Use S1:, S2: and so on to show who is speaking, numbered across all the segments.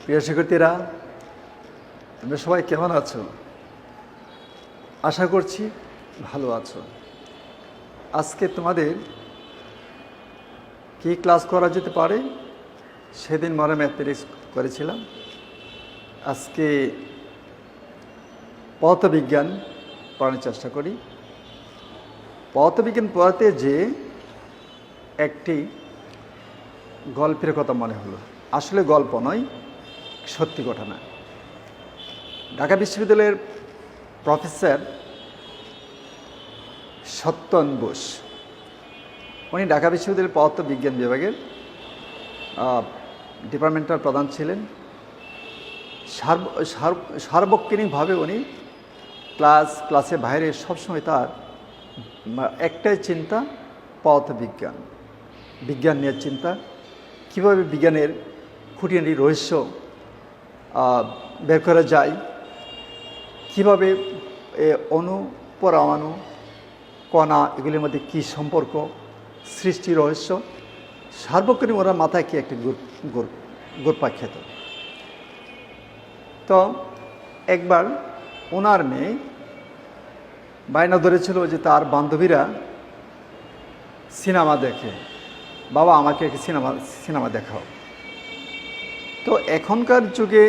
S1: প্রিয় শিক্ষার্থীরা, তোমরা সবাই কেমন আছো? আশা করছি ভালো আছো। আজকে তোমাদের কি ক্লাস করা যেতে পারে? সেদিন মনে ম্যাথমেটিক্স করেছিলাম। আজকে পদার্থবিজ্ঞান পড়ানোর চেষ্টা করি। পদার্থবিজ্ঞান পড়াতে যে একটি গল্পের কথা মনে হলো। আসলে গল্প নয়, সত্যি ঘটনা। ঢাকা বিশ্ববিদ্যালয়ের প্রফেসর সত্যন বোস, উনি ঢাকা বিশ্ববিদ্যালয়ের পদার্থবিজ্ঞান বিভাগের ডিপার্টমেন্টাল প্রধান ছিলেন। সার্বক্ষণিকভাবে উনি ক্লাসে বাইরে সবসময় তার একটাই চিন্তা, পদার্থবিজ্ঞান, বিজ্ঞান নিয়ে চিন্তা, কীভাবে বিজ্ঞানের খুঁটিনাটি রহস্য বের করা যায়, কীভাবে অণু, পরমাণু, কণা এগুলির মধ্যে কী সম্পর্ক, সৃষ্টি রহস্য, সার্বক্ষণিক ওরা মাথায় কি একটি গোরপা খেত। তো একবার ওনার মেয়ে বায়না ধরেছিল যে তার বান্ধবীরা সিনেমা দেখে, বাবা আমাকে একটি সিনেমা দেখাও। তো এখনকার যুগে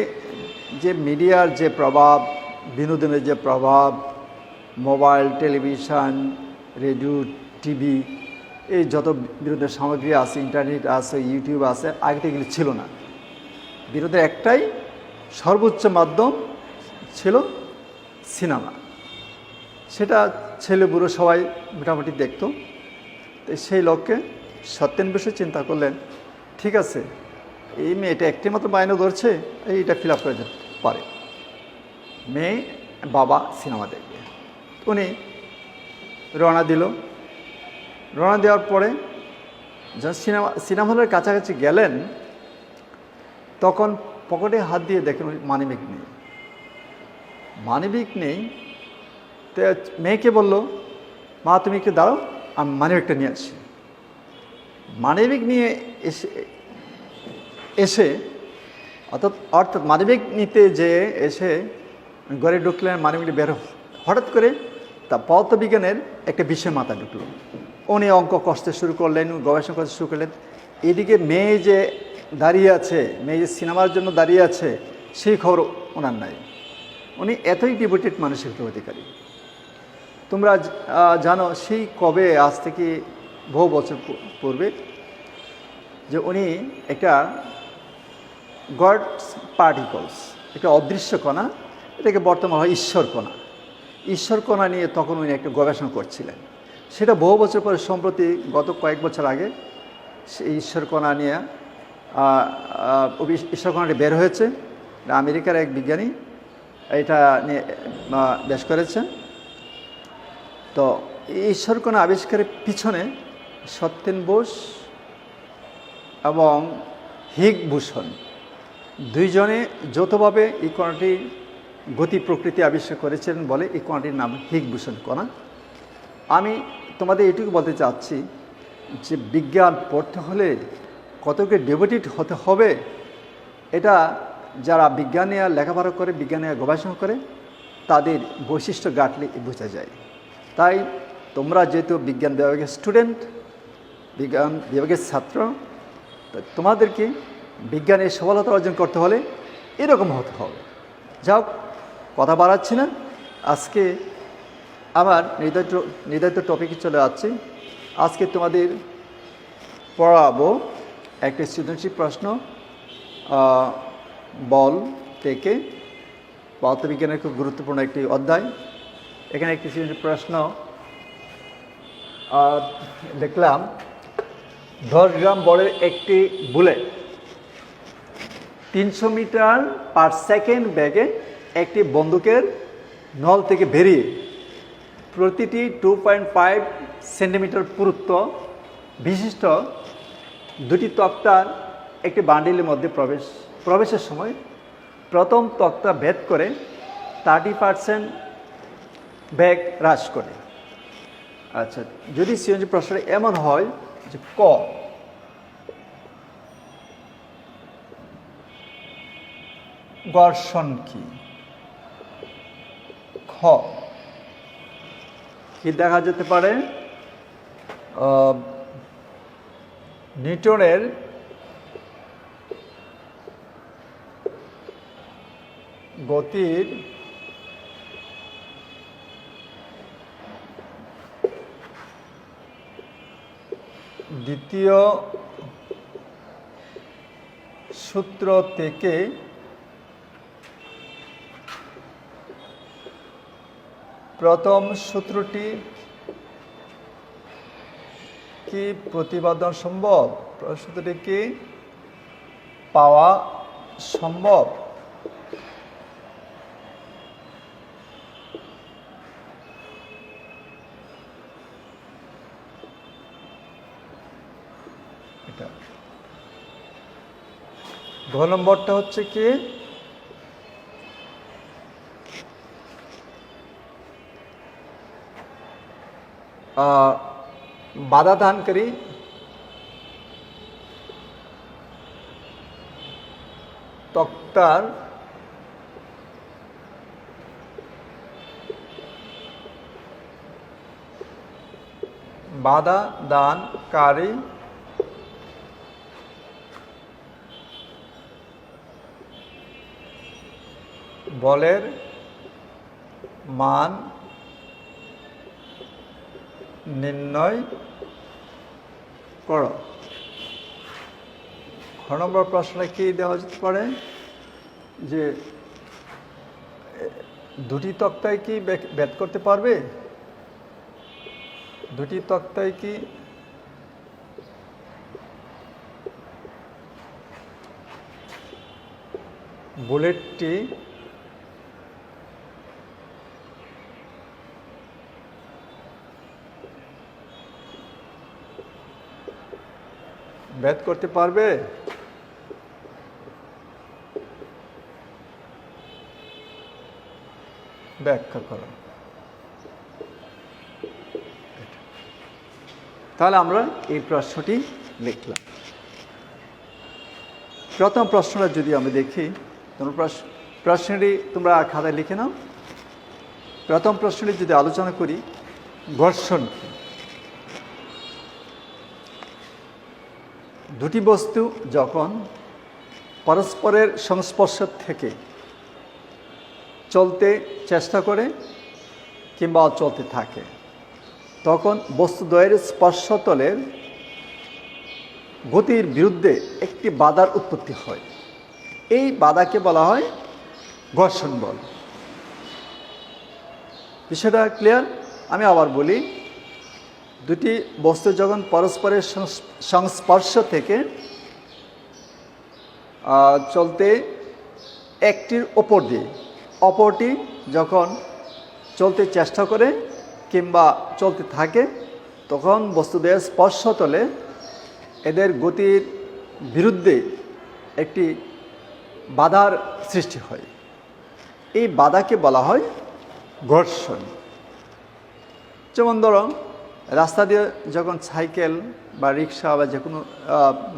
S1: যে মিডিয়ার যে প্রভাব, বিনোদনের যে প্রভাব, মোবাইল, টেলিভিশন, রেডিও, টিভি, এই যত বিনোদনের সামগ্রী আছে, ইন্টারনেট আছে, ইউটিউব আছে, আগে তো এগুলি ছিল না। বিনোদনের একটাই সর্বোচ্চ মাধ্যম ছিল সিনেমা। সেটা ছেলে বুড়ো সবাই মোটামুটি দেখত। তো সেই লক্ষ্যে সত্যেন বসু চিন্তা করলেন, ঠিক আছে, এই মেয়েটা একটি মাত্র বায়না ধরছে, এইটা ফিল আপ করে যেতে পারে, মেয়ে বাবা সিনেমা দেখবে। উনি রওনা দিল। রওনা দেওয়ার পরে যখন সিনেমা হলের কাছাকাছি গেলেন, তখন পকেটে হাত দিয়ে দেখেন মানিব্যাগ নেই। মানিব্যাগ নেই। তো মেয়েকে বলল, মা তুমি একটু দাঁড়াও, আমি মানিব্যাগটা নিয়ে আসি। মানিব্যাগ নিয়ে এসে অর্থাৎ মানিব্যাগ নিতে যেয়ে এসে ঘরে ঢুকলেন, মানিব্যাগটা বের হঠাৎ করে তা পদার্থবিজ্ঞানের একটা বিষয় মাথায় ঢুকলো। উনি অঙ্ক কষতে শুরু করলেন, গবেষণা করতে শুরু করলেন। এদিকে মেয়ে যে দাঁড়িয়ে আছে, মেয়ে যে সিনেমার জন্য দাঁড়িয়ে আছে, সেই খবর ওনার নাই। উনি এতই ডিভোটেড মানসিকতার অধিকারী। তোমরা জানো, সেই কবে, আজ থেকে বহু বছর পূর্বে, যে উনি একটা গডস পার্টিকলস, একটা অদৃশ্য কণা, এটাকে বর্তমান হয় ঈশ্বর কণা, ঈশ্বর কণা নিয়ে তখন উনি একটা গবেষণা করছিলেন। সেটা বহু বছর পরে, সম্প্রতি গত কয়েক বছর আগে সেই ঈশ্বর কণা নিয়ে ঈশ্বর কণাটি বের হয়েছে। আমেরিকার এক বিজ্ঞানী এটা নিয়ে বেশ করেছেন। তো এই ঈশ্বর কণা আবিষ্কারের পিছনে সত্যেন বোস এবং হিগ ভূষণ দুইজনে যৌথভাবে এই কণাটির গতি প্রকৃতি আবিষ্কার করেছিলেন বলে এই কণাটির নাম হিগ ভূষণ কণা। আমি তোমাদের এটুকু বলতে চাচ্ছি যে বিজ্ঞান পড়তে হলে কতকে ডেভোটেড হতে হবে, এটা যারা বিজ্ঞান নিয়ে লেখাপড়া করে, বিজ্ঞান নিয়ে গবেষণা করে, তাদের বৈশিষ্ট্য গাঁটলে বোঝা যায়। তাই তোমরা যেহেতু বিজ্ঞান বিভাগের স্টুডেন্ট, বিজ্ঞান বিভাগের ছাত্র, তোমাদেরকে বিজ্ঞানের সফলতা অর্জন করতে হলে এরকম হতে হবে। যাও, কথা বাড়াচ্ছি না, আজকে আমার নির্ধারিত টপিকে চলে যাচ্ছি। আজকে তোমাদের পড়াবো একটা সৃজনশীল প্রশ্ন, বল থেকে, পদার্থবিজ্ঞানের খুব গুরুত্বপূর্ণ একটি অধ্যায়। এখানে একটি সৃজনশীল প্রশ্ন দেখলাম, 10 গ্রাম বলের একটি বুলেট 300 মিটার পার সেকেন্ড বেগে একটি বন্দুকের নল থেকে বেরিয়ে প্রতিটি 2.5 সেন্টিমিটার পুরুত্ব বিশিষ্ট দুটি তক্তার একটি বান্ডিলের মধ্যে প্রবেশের সময় প্রথম তক্তা ভেদ করে 30% বেগ হ্রাস করে। আচ্ছা, যদি সৃজনশীল প্রশ্নটা এমন হয় যে ক ঘর্ষণ কি? খ, কি দেখা যেতে পারে? নিউটনের গতির দ্বিতীয় সূত্র থেকে প্রথম সূত্রটি কি প্রতিপাদন সম্ভব? সূত্রটি কি পাওয়া সম্ভব? এটা ঘ নম্বরটা হচ্ছে কি বাধা দানকারী তক্তার বাধা দানকারী বলের মান নির্ণয় করো। খ নম্বর প্রশ্নে কি দেওয়া যেতে পারে? যে দুটি তক্তায় কি ভেদ করতে পারবে? দুটি তক্তায় কি বুলেটটি ভেদ করতে পারবে? ব্যাখ্যা করো। তাহলে আমরা এই প্রশ্নটি লিখলাম। প্রথম প্রশ্নটা যদি আমরা দেখি, তোমরা প্রশ্নটি তোমরা খাতায় লিখে নাও। প্রথম প্রশ্নটি যদি আলোচনা করি, ঘর্ষণ কি? দুটি বস্তু যখন পরস্পরের সংস্পর্শ থেকে চলতে চেষ্টা করে কিংবা চলতে থাকে, তখন বস্তুদ্বয়ের স্পর্শতলের গতির বিরুদ্ধে একটি বাধার উৎপত্তি হয়। এই বাধাকে বলা হয় ঘর্ষণ বল। বিষয়টা ক্লিয়ার? আমি আবার বলি, দুটি বস্তু যখন পরস্পরের সংস্পর্শ থেকে চলতে একটির ওপর দিয়ে অপরটি যখন চলতে চেষ্টা করে কিংবা চলতে থাকে, তখন বস্তুদের স্পর্শতলে এদের গতির বিরুদ্ধে একটি বাধার সৃষ্টি হয়। এই বাধাকে বলা হয় ঘর্ষণ। যেমন ধরো, রাস্তা দিয়ে যখন সাইকেল বা রিক্সা বা যে কোনো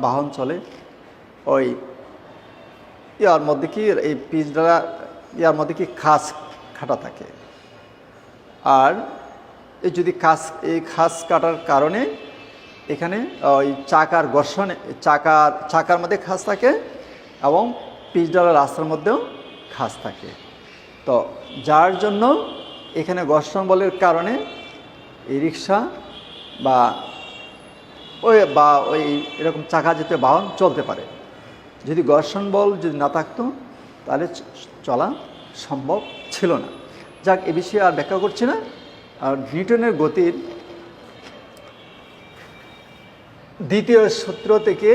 S1: বাহন চলে, ওই ইয়ার মধ্যে কি এই পিচ দ্বারা ইয়ার মধ্যে কি খাস কাটা থাকে, আর এই যদি এই খাস কাটার কারণে এখানে ওই চাকার ঘর্ষণে চাকার মধ্যে খাস থাকে এবং পিচ দ্বারা রাস্তার মধ্যেও খাস থাকে। তো যার জন্য এখানে ঘর্ষণ বলের কারণে এই রিক্সা বা ওই এরকম চাকা জাতীয় বাহন চলতে পারে। যদি ঘর্ষণ বল যদি না থাকতো তাহলে চলা সম্ভব ছিল না। যাক, এ বিষয়ে আর ব্যাখ্যা করছি না। আর নিউটনের গতির দ্বিতীয় সূত্র থেকে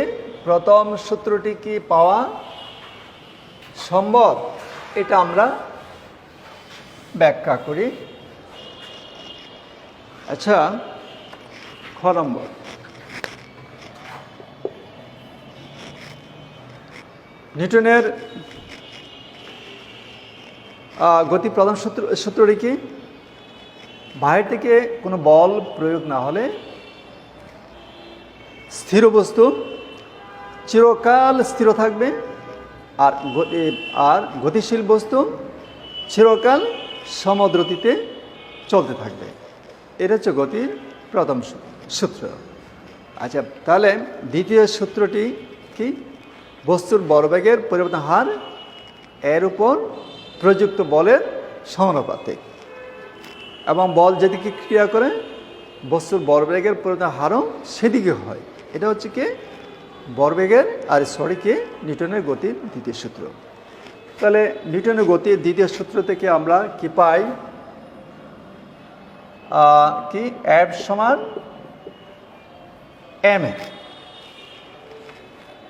S1: প্রথম সূত্রটি কি পাওয়া সম্ভব, এটা আমরা ব্যাখ্যা করি। আচ্ছা, খ নম্বর, নিউটনের গতি প্রধান সূত্রটি কি? বাইরে থেকে কোনো বল প্রয়োগ না হলে স্থির বস্তু চিরকাল স্থির থাকবে, আর গতিশীল বস্তু চিরকাল সমদ্রতিতে চলতে থাকবে। এটা হচ্ছে গতির প্রথম সূত্র। আচ্ছা, তাহলে দ্বিতীয় সূত্রটি কি? বস্তুর ভরবেগের পরিবর্তন হার এর উপর প্রযুক্ত বলের সমানুপাতিক, এবং বল যেদিকে ক্রিয়া করে বস্তুর ভরবেগের পরিবর্তন হারও সেদিকে হয়। এটা হচ্ছে কি ভরবেগের নিউটনের গতির দ্বিতীয় সূত্র। তাহলে নিউটনের গতির দ্বিতীয় সূত্র থেকে আমরা কি পাই? কি F সমান ma।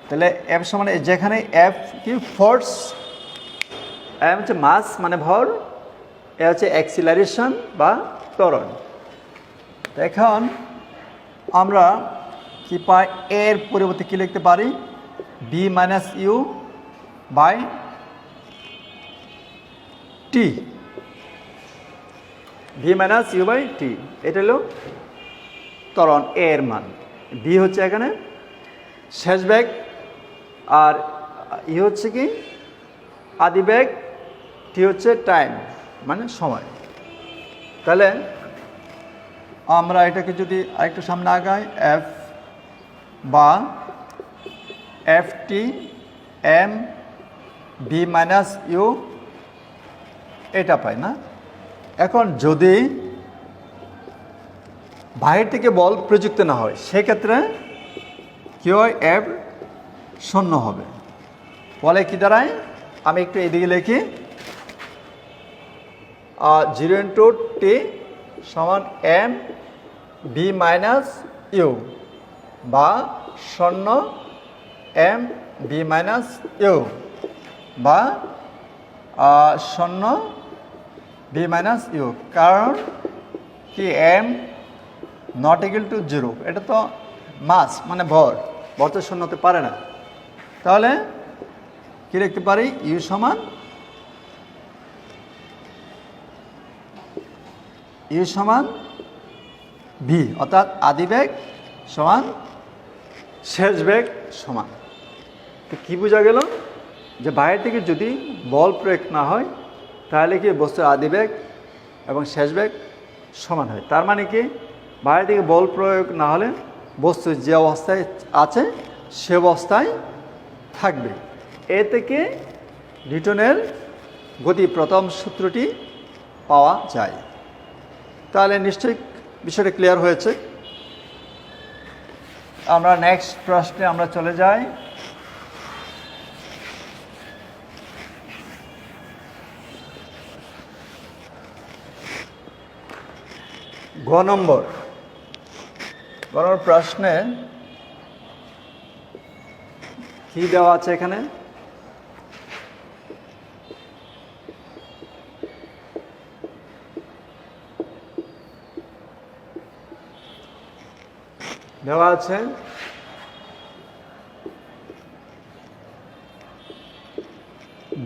S1: তাহলে F সমান, যেখানে F কি ফোর্স, m হচ্ছে মাস মানে ভর, এ হচ্ছে অ্যাক্সিলারেশন বা ত্বরণ। এখন আমরা কি পাই? এর পরিবর্তে কি লিখতে পারি? b minus u by t, v minus u by t. এটা হলো ত্বরণ এর মান। b হচ্ছে এখানে শেষ বেগ, আর ই হচ্ছে কি আদি বেগ, টি হচ্ছে টাইম মানে সময়। তাহলে আমরা এটাকে যদি আরেকটু সামনে আগাই, এফ বা F T M B minus U, এটা পাই না? এখন যদি বাহির থেকে বল প্রযুক্ত না হয় সেক্ষেত্রে কি হয়? এফ শূন্য হবে। বলে কি দাঁড়ায়? আমি একটু এদিকে লিখি, 0 ইন্টু টি সমান এম বি মাইনাস ইউ, বা 0 এম বি মাইনাস ইউ, বা 0 বি মাইনাস ইউ। কারণ কি এম নট ইকুয়াল টু 0, এটা তো মাস মানে ভর, ভর তো শূন্য হতে পারে না। তাহলে কি লিখতে পারি? ইউ সমান ভি, অর্থাৎ আদি বেগ সমান শেষ বেগ সমান। তো কী বোঝা গেল? যে বাইরে থেকে যদি বল প্রয়োগ না হয় তাহলে কি বস্তুর আদি বেগ এবং শেষ বেগ সমান হয়। তার মানে কি বাইরে থেকে বল প্রয়োগ না হলে বস্তু যে অবস্থায় আছে সে অবস্থায় থাকবে। এ থেকে নিউটনের গতি প্রথম সূত্রটি পাওয়া যায়। তাহলে নিশ্চয়ই বিষয়টা ক্লিয়ার হয়েছে। আমরা নেক্সট প্রশ্নে আমরা চলে যাই। গ নম্বর প্রশ্নে কি দেওয়া আছে? এখানে দেওয়া আছে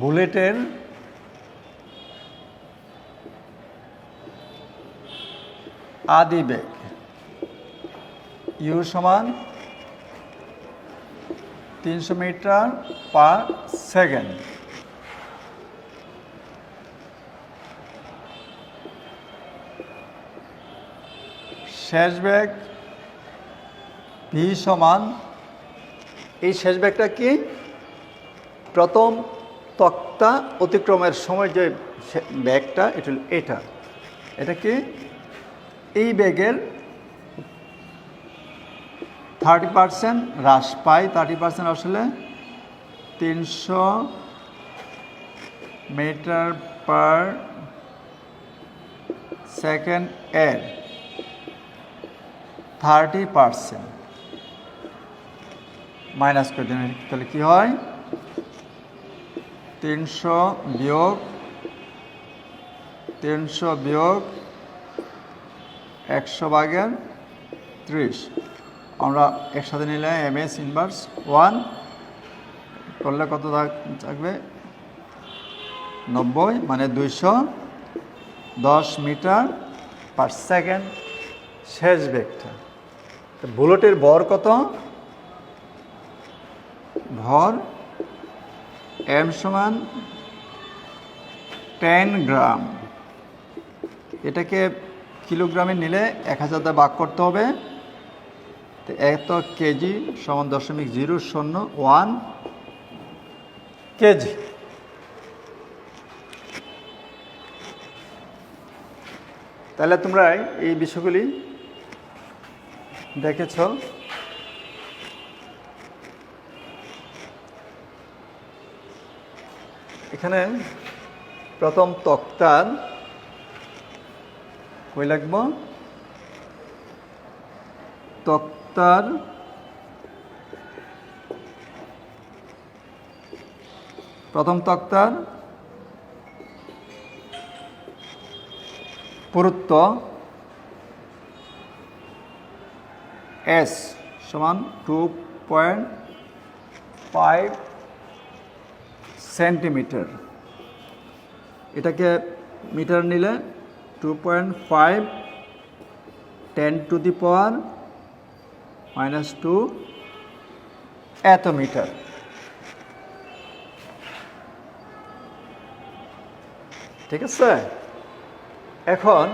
S1: বুলেটের আদি বেগ ইউ সমান 300 মিটার পার সেকেন্ড। শেষ বেগ ভি সমান, এই শেষ বেগটা কি? প্রথম তক্তা অতিক্রমের সময় যে বেগটা, এটা কি এই বেগের 30% হ্রাস পায়। 30% আসলে 300 মিটার পার সেকেন্ড এর 30% মাইনাস করে দেবেন। তাহলে কি হয়? 300 বিয়োগ 100/30। আমরা একসাথে নিলে ms ইনভার্স 1 করলে কত থাকবে? 90, মানে 210 মিটার পার সেকেন্ড শেষ বেগটা। বুলেটের ভর কত? ভর m সমান 10 গ্রাম, এটাকে কিলোগ্রামে নিলে 1000 দ্বারা ভাগ করতে হবে। তো এত কেজি সমান 0.001 কেজি। তাহলে তোমরা এই বিষয়গুলি দেখেছ। এখানে প্রথম তক্তার কই লাগব, তক্তার প্রথম তক্তার পুরুত্ব S সমান 2.5 সেন্টিমিটার। এটাকে মিটার নিলে 2.5 10⁻⁻² এত মিটার। ঠিক আছে? এখন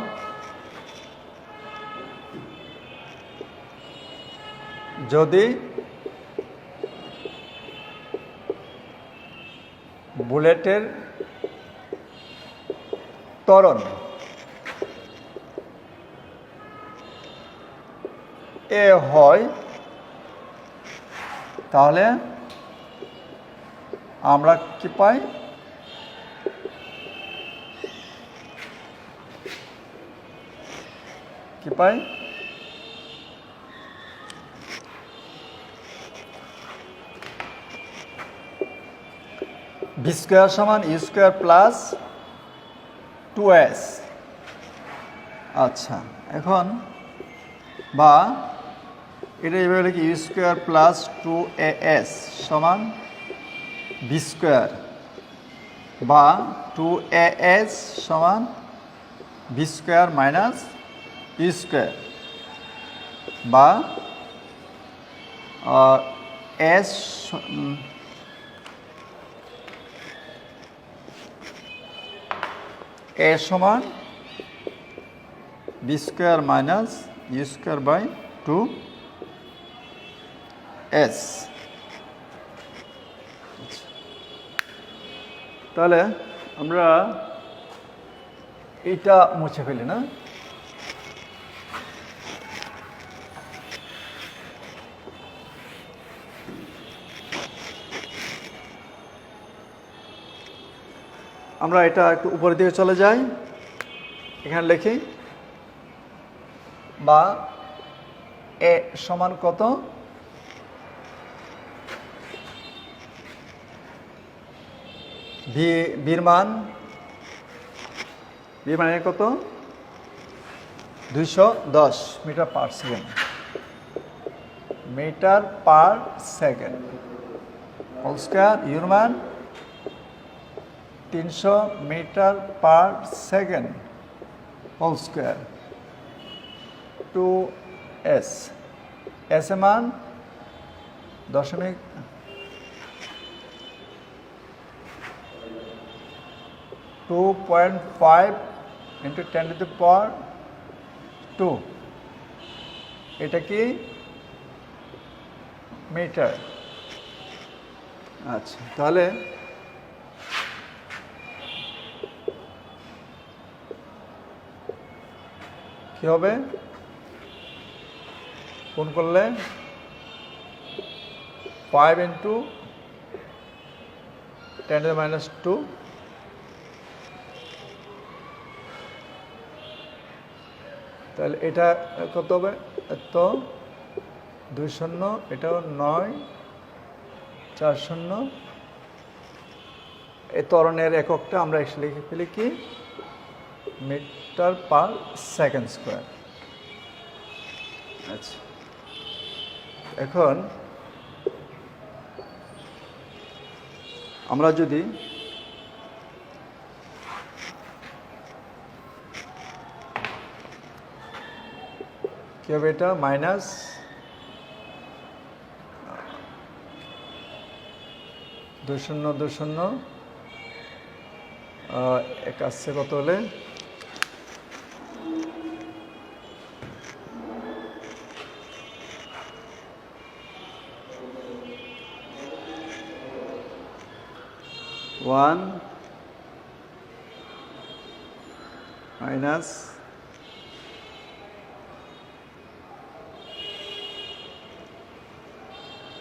S1: যদি বুলেটের ত্বরণ এ হয়, তাহলে আমরা কি পাই, ভি স্কোয়ার সমান ইউ স্কোয়ার প্লাস 2s। আচ্ছা, এখন বা এটা এভাবে লিখি, ইউ স্কোয়ার প্লাস 2as সমান ভি স্কোয়ার, বা 2as সমান V square minus U square, বা এস এ সমান B square minus U square by 2s। তাহলে আমরা এইটা মুছে ফেলি না, আমরা এটা একটু উপরের দিকে চলে যাই, এখানে লিখি, বা এ সমান কত, ভির মান কত, 210 metre per second, whole square, ইউর মান 300 metre per second whole square, 2s, S এর মান 2.5 into 10⁻²। এটা কি মিটার। আচ্ছা, তাহলে কি হবে, কোন করলে 5 into 10⁻², তাহলে এটা কত হবে, এত 2 শূন্য, এটাও 9, 4 শূন্য। এই ত্বরণের এককটা আমরা লিখে ফেলি কি, মিটার পার সেকেন্ড স্কোয়ার। আচ্ছা, এখন আমরা যদি কি হবে, এটা মাইনাস 2 0 2 0 এক আসছে কত হলে 1 minus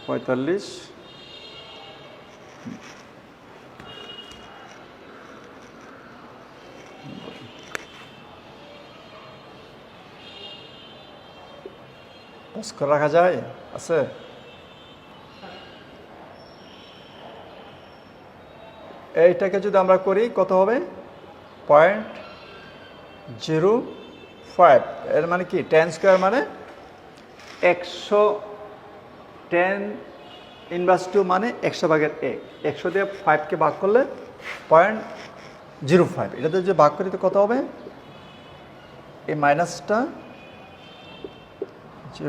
S1: 45 করে রাখা যায় আছে এইটাকে যদি আমরা করি কত হবে 0.05 এর মানে কি 10 স্কয়ার মানে 110 ইনভার্স 2 মানে 100/1 100 দিয়ে 5 কে ভাগ করলে 0.05 এটাতে যদি ভাগ করি তো কত হবে এই মাইনাসটা 0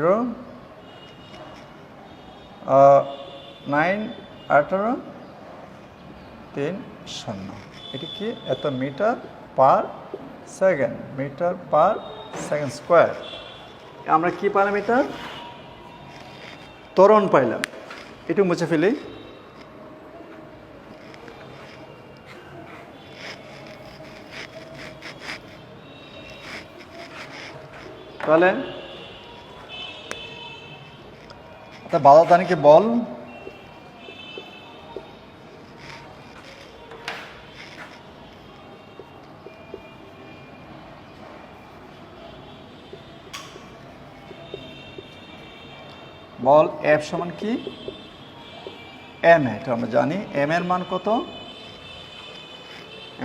S1: 9 18 3 0 এটা কি এত মিটার পার সেকেন্ড স্কয়ার আমরা কি পেলাম এটা ত্বরণ পাইলাম একটু মুছে ফেলি তাহলে বাধা দানিকে বল বল F সমান কি m এটা আমরা জানি m এর মান কত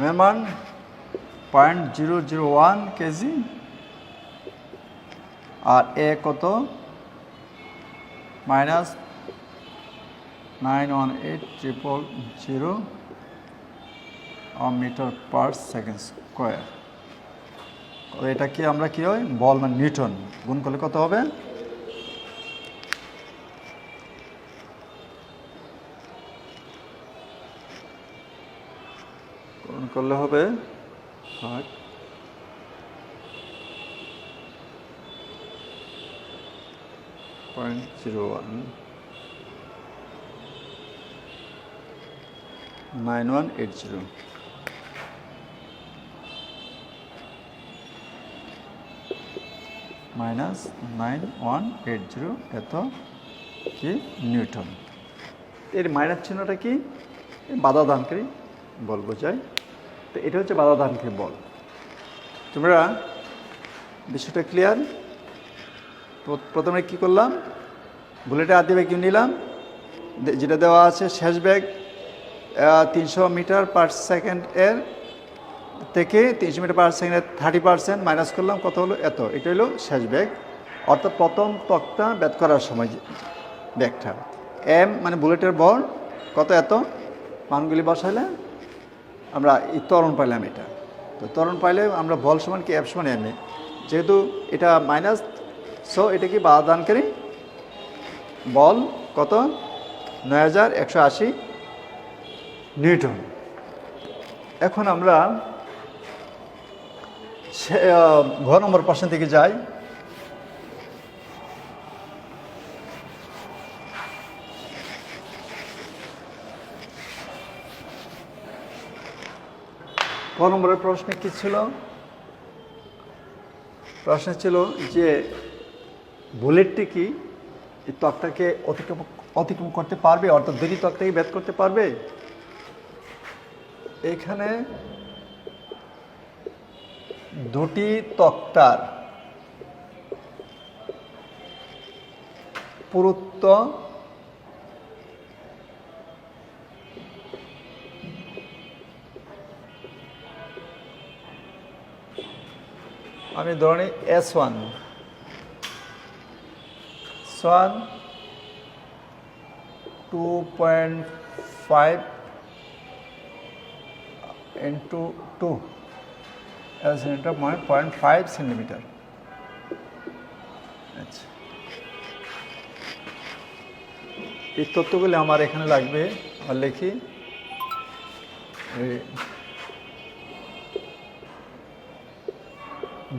S1: m এর মান 0.001 কেজি আর a কত -918,000 মিটার পার সেকেন্ড স্কয়ার এটা কি আমরা কি হয় বল মানে নিউটন গুণ করলে কত হবে গুণ করলে হবে 0.01 9180 মাইনাস 9180 এত কি নিউটন এর মাইনাস চিহ্নটা কি বাধা দানকারী বল বোঝায় তো এটা হচ্ছে বাধা দানকারী বল তোমরা বিষয়টা ক্লিয়ার প্রথমে কি করলাম বুলেটে আদি ব্যাগ নিলাম যেটা দেওয়া আছে শেষ ব্যাগ 300 মিটার পার সেকেন্ড এর থেকে 300 মিটার পার সেকেন্ডের 30% মাইনাস করলাম কত হলো এত এটা হলো শেষ ব্যাগ অর্থাৎ প্রথম তক্তা ব্যাট করার সময় ব্যাগটা m মানে বুলেটের বল কত এত মানগুলি বসাইলে আমরা এই ত্বরণ পাইলাম এটা তো ত্বরণ পাইলে আমরা বল সমান কি F সমান m যেহেতু এটা মাইনাস সো এটা কি বাধা দানকারী বল কত 9180 নিউটন এখন আমরা ঘ নম্বর প্রশ্ন থেকে যাই ক নম্বরের প্রশ্নে কি ছিল প্রশ্ন ছিল যে বুলেটটি কি এই তক্তাকে অতিক্রম করতে পারবে অর্থাৎ দুটি তক্তাকে ভেদ করতে পারবে এখানে দুটি তক্তার পুরুত্ব আমি ধরে নিই S1 2.5 into 2 as in 0.5 centimetre আচ্ছা এই তথ্যগুলি আমার এখানে লাগবে আর লিখি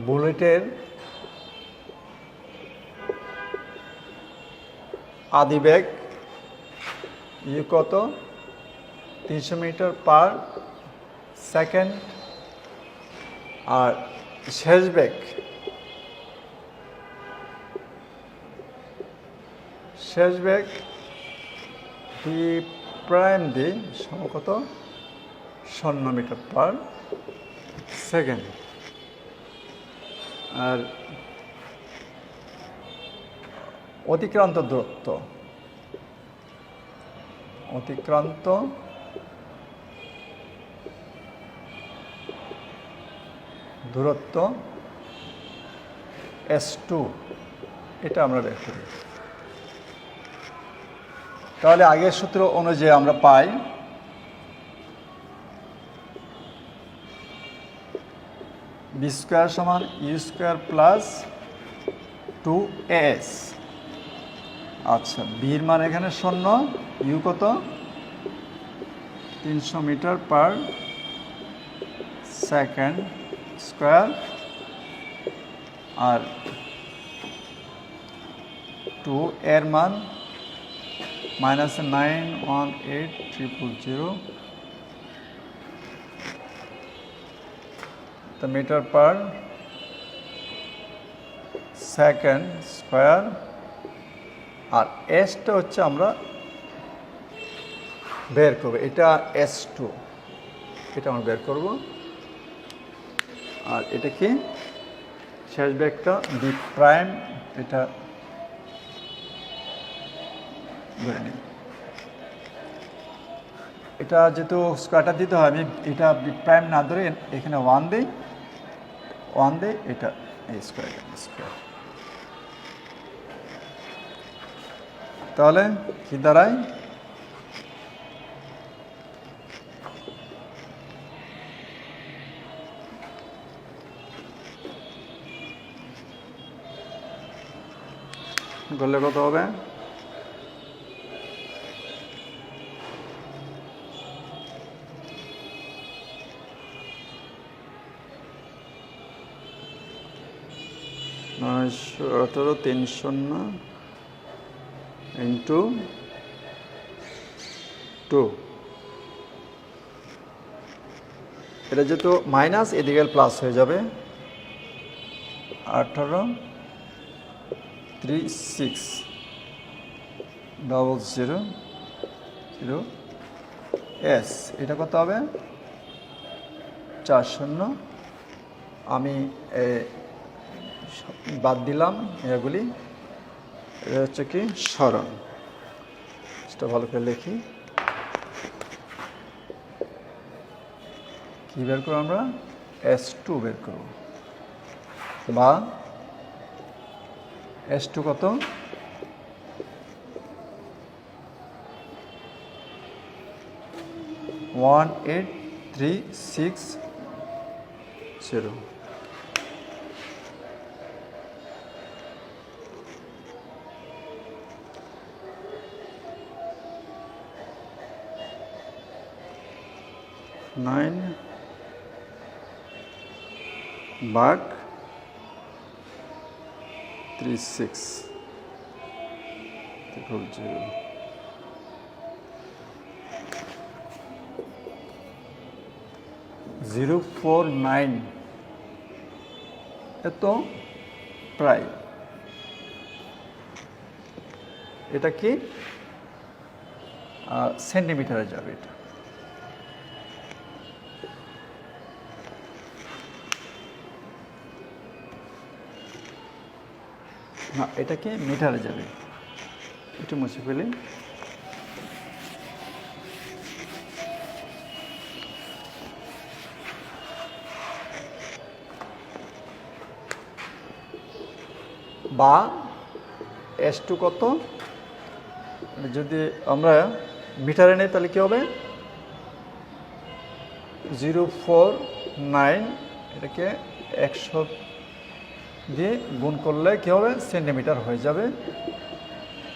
S1: বুলেটের আদি বেগ ইউ কত 300 মিটার পার সেকেন্ড, আর শেষ বেগ ভি প্রাইম ডি কত 0 মিটার পার সেকেন্ড। আর অতিক্রান্ত দূরত্ব S2, এটা আমরা বের করি। তাহলে আগের সূত্র অনুযায়ী আমরা পাই বি স্কোয়ার সমান ইউ স্কোয়ার প্লাস 2as। আচ্ছা, বির মান এখানে 0, ইউ কত 300 মিটার পার সেকেন্ড স্কোয়ার, আর 2 এর মান -918,000 মিটার পার সেকেন্ড স্কোয়ার। আর এসটা হচ্ছে আমরা বের করব, এটা S2, এটা আমরা বের করব। আর এটা কি শেষ বেগটা বি প্রাইম, এটা ধরে নিই। এটা যেহেতু স্কোয়ারটা দিতে হয়, আমি এটা বি প্রাইম না ধরে এখানে 1 দিই, এটা এই স্কোয়ার। তাহলে কি দাঁড়ায় করলে কত হবে? $918 300 ইন্টু 2। এটা যেহেতু মাইনাস, এদিকে প্লাস হয়ে যাবে। 1836,000 এটা কত হবে? 4 শূন্য। আমি বাদ দিলাম এগুলি। এটা হচ্ছে কি সরণ, সেটা ভালো করে লিখি। কি বের করবো আমরা? S2 বের করব, বা S2 কত? 18,360। নাইন ভাগ 36 0। 049, এত প্রায়। এটা কি সেন্টিমিটারে যাবে? এটা না, এটা কি মিটারে যাবে? একটু মুছে ফেলি। বা S2 কত? যদি আমরা মিটারে নেই তাহলে কি হবে? 049, এটাকে 100 দিয়ে গুণ করলে কি হবে? সেন্টিমিটার হয়ে যাবে।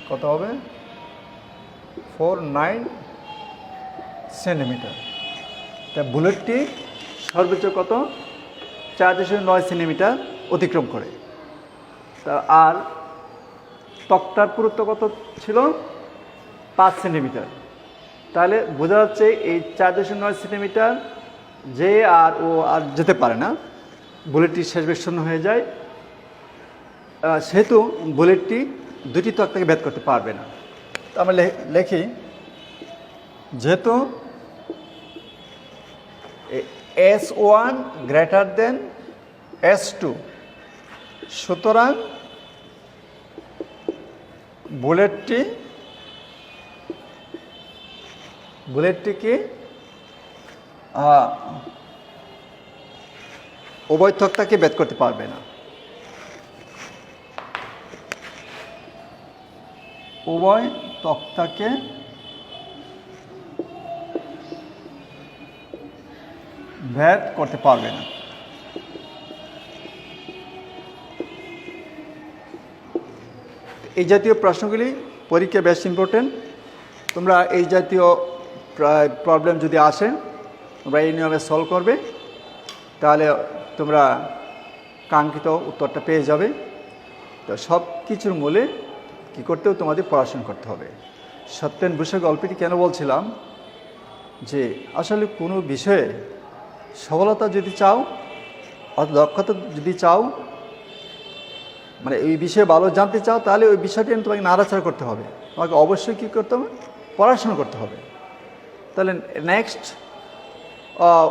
S1: কত হবে? 49 সেন্টিমিটার। তা বুলেটটি সর্বোচ্চ কত? 4.9 সেন্টিমিটার অতিক্রম করে। তা আর তক্তার পুরুত্ব কত ছিল? 5 সেন্টিমিটার। তাহলে বোঝা যাচ্ছে এই 4.9 সেন্টিমিটার যে আর ও আর যেতে পারে না, বুলেটটি শেষ বিচ্ছিন্ন হয়ে যায়। সেহেতু বুলেটটি দুটি তক্তাকে ভেদ করতে পারবে না। তো আমরা লেখি, যেহেতু S1 গ্রেটার দেন S2, সুতরাং বুলেটটিকে উভয় তক্তাকে ভেদ করতে পারবে না। উভয় তক্তাকে ভেদ করতে পারবে না। এই জাতীয় প্রশ্নগুলি পরীক্ষায় বেশ ইম্পর্টেন্ট। তোমরা এই জাতীয় প্রবলেম যদি আসে, তোমরা এই নিয়মে সলভ করবে, তাহলে তোমরা কাঙ্ক্ষিত উত্তরটা পেয়ে যাবে। তো সব কিছুর মূলে কী করতে হবে? তোমাদের পড়াশোনা করতে হবে। সত্যেন বসু গল্পটি কেন বলছিলাম, যে আসলে কোনো বিষয়ে সফলতা যদি চাও, দক্ষতা যদি চাও, মানে ওই বিষয়ে ভালো জানতে চাও, তাহলে ওই বিষয়টি তোমাকে নাড়াচাড়া করতে হবে। তোমাকে অবশ্যই কী করতে হবে? পড়াশোনা করতে হবে। তাহলে নেক্সট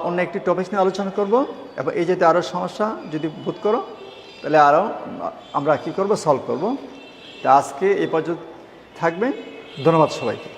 S1: অন্য একটি টপিক নিয়ে আলোচনা করব, এবং এই যাতে আরও সমস্যা যদি বোধ করো, তাহলে আরও আমরা কী করব? সলভ করব। তা আজকে এই পর্যন্ত থাকবে। ধন্যবাদ সবাইকে।